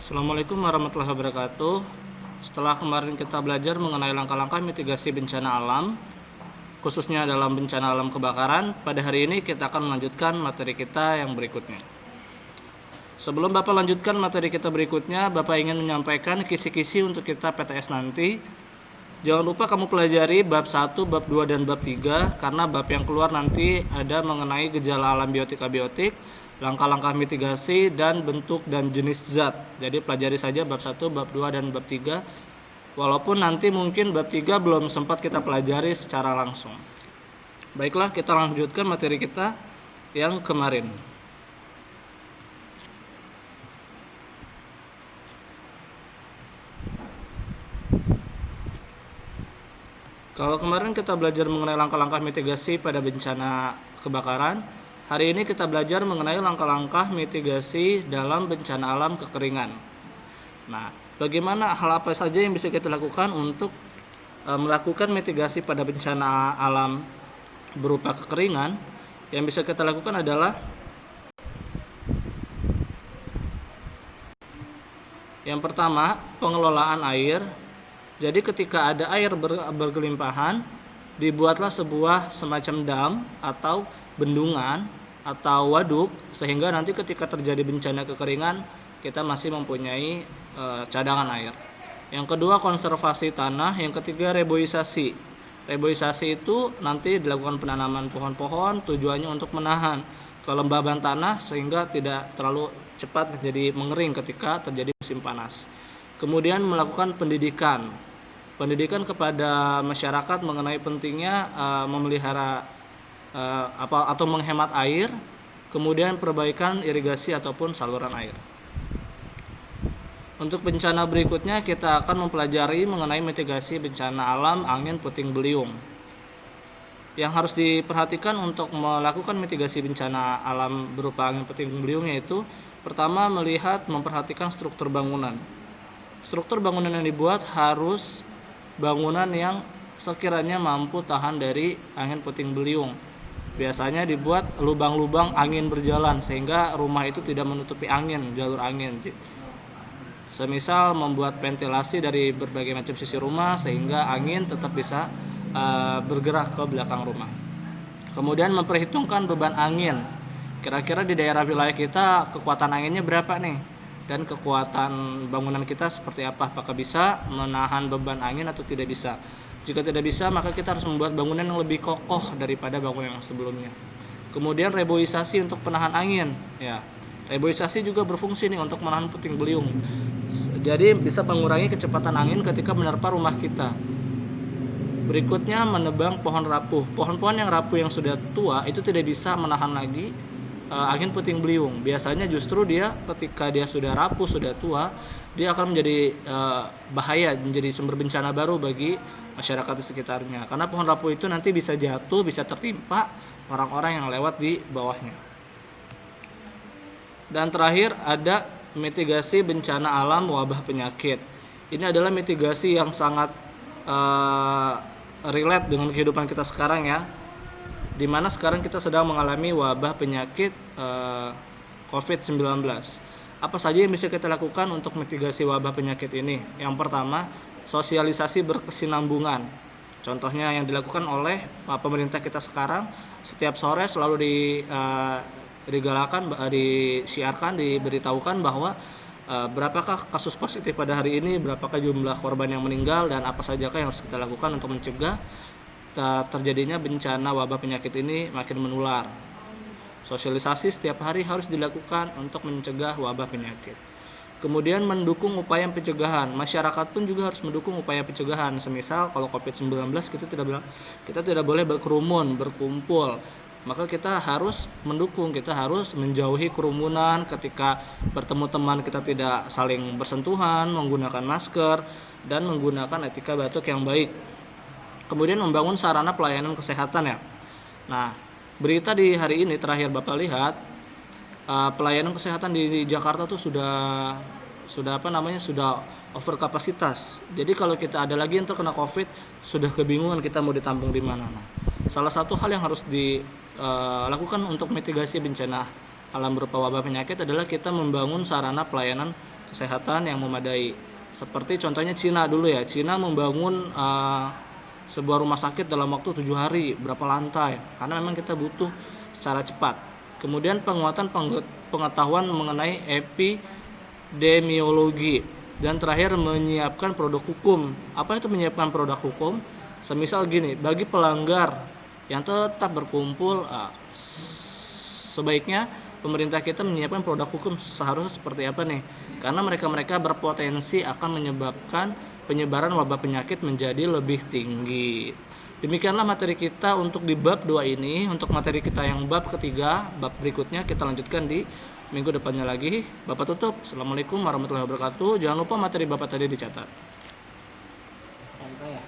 Assalamualaikum warahmatullahi wabarakatuh. Setelah kemarin kita belajar mengenai langkah-langkah mitigasi bencana alam, khususnya dalam bencana alam kebakaran, pada hari ini kita akan melanjutkan materi kita yang berikutnya. Sebelum Bapak lanjutkan materi kita berikutnya, Bapak ingin menyampaikan kisi-kisi untuk kita PTS nanti. Jangan lupa kamu pelajari bab 1, bab 2, dan bab 3, karena bab yang keluar nanti ada mengenai gejala alam biotik abiotik, langkah-langkah mitigasi, dan bentuk dan jenis zat. Jadi pelajari saja bab 1, bab 2, dan bab 3. Walaupun nanti mungkin bab 3 belum sempat kita pelajari secara langsung. Baiklah, kita lanjutkan materi kita yang kemarin. Kalau kemarin kita belajar mengenai langkah-langkah mitigasi pada bencana kebakaran, hari ini kita belajar mengenai langkah-langkah mitigasi dalam bencana alam kekeringan. Nah, bagaimana hal apa saja yang bisa kita lakukan untuk melakukan mitigasi pada bencana alam berupa kekeringan? Yang bisa kita lakukan adalah yang pertama, pengelolaan air. Jadi ketika ada air bergelimpahan, dibuatlah sebuah semacam dam atau bendungan atau waduk, sehingga nanti ketika terjadi bencana kekeringan kita masih mempunyai cadangan air. Yang kedua, konservasi tanah. Yang ketiga, reboisasi. Reboisasi itu nanti dilakukan penanaman pohon-pohon, tujuannya untuk menahan kelembaban tanah sehingga tidak terlalu cepat menjadi mengering ketika terjadi musim panas. Kemudian melakukan pendidikan kepada masyarakat mengenai pentingnya memelihara atau menghemat air, kemudian perbaikan irigasi ataupun saluran air. Untuk bencana berikutnya kita akan mempelajari mengenai mitigasi bencana alam angin puting beliung. Yang harus diperhatikan untuk melakukan mitigasi bencana alam berupa angin puting beliung yaitu pertama, memperhatikan struktur bangunan. Struktur bangunan yang dibuat harus bangunan yang sekiranya mampu tahan dari angin puting beliung. Biasanya dibuat lubang-lubang angin berjalan sehingga rumah itu tidak menutupi jalur angin. Semisal membuat ventilasi dari berbagai macam sisi rumah sehingga angin tetap bisa bergerak ke belakang rumah. Kemudian memperhitungkan beban angin. Kira-kira di daerah wilayah kita kekuatan anginnya berapa nih? Dan kekuatan bangunan kita seperti apa, apakah bisa menahan beban angin atau tidak bisa. Jika tidak bisa, maka kita harus membuat bangunan yang lebih kokoh daripada bangunan yang sebelumnya. Kemudian reboisasi untuk penahan angin. Ya, reboisasi juga berfungsi nih untuk menahan puting beliung. Jadi bisa mengurangi kecepatan angin ketika menerpa rumah kita. Berikutnya, menebang pohon rapuh. Pohon-pohon yang rapuh yang sudah tua itu tidak bisa menahan lagi angin puting beliung. Biasanya justru dia ketika dia sudah rapuh, sudah tua, dia akan menjadi bahaya, menjadi sumber bencana baru bagi masyarakat di sekitarnya. Karena pohon rapuh itu nanti bisa jatuh, bisa tertimpa orang-orang yang lewat di bawahnya. Dan terakhir ada mitigasi bencana alam wabah penyakit. Ini adalah mitigasi yang sangat relate dengan kehidupan kita sekarang ya. Di mana sekarang kita sedang mengalami wabah penyakit COVID-19. Apa saja yang bisa kita lakukan untuk mitigasi wabah penyakit ini? Yang pertama, sosialisasi berkesinambungan. Contohnya yang dilakukan oleh pemerintah kita sekarang, setiap sore selalu disiarkan, diberitahukan bahwa berapakah kasus positif pada hari ini, berapakah jumlah korban yang meninggal, dan apa sajakah yang harus kita lakukan untuk mencegah terjadinya bencana wabah penyakit ini makin menular. Sosialisasi setiap hari harus dilakukan untuk mencegah wabah penyakit. Kemudian mendukung upaya pencegahan. Masyarakat pun juga harus mendukung upaya pencegahan. Semisal kalau COVID-19 kita tidak boleh berkerumun, berkumpul. Maka kita harus mendukung, kita harus menjauhi kerumunan, ketika bertemu teman kita tidak saling bersentuhan, menggunakan masker, dan menggunakan etika batuk yang baik. Kemudian membangun sarana pelayanan kesehatan ya. Nah, berita di hari ini terakhir Bapak lihat pelayanan kesehatan di Jakarta tuh sudah over kapasitas. Jadi kalau kita ada lagi yang terkena COVID, sudah kebingungan kita mau ditampung di mana. Nah, salah satu hal yang harus dilakukan untuk mitigasi bencana alam berupa wabah penyakit adalah kita membangun sarana pelayanan kesehatan yang memadai. Seperti contohnya Cina dulu ya. Cina membangun sebuah rumah sakit dalam waktu 7 hari, berapa lantai, karena memang kita butuh secara cepat. Kemudian penguatan pengetahuan mengenai epidemiologi, dan terakhir menyiapkan produk hukum. Apa itu menyiapkan produk hukum? Semisal gini, bagi pelanggar yang tetap berkumpul, sebaiknya pemerintah kita menyiapkan produk hukum seharusnya seperti apa nih? Karena mereka berpotensi akan menyebabkan penyebaran wabah penyakit menjadi lebih tinggi. Demikianlah materi kita untuk di bab 2 ini. Untuk materi kita yang bab ketiga, bab berikutnya kita lanjutkan di minggu depannya lagi. Bapak tutup. Assalamualaikum warahmatullahi wabarakatuh. Jangan lupa materi Bapak tadi dicatat. Santai ya.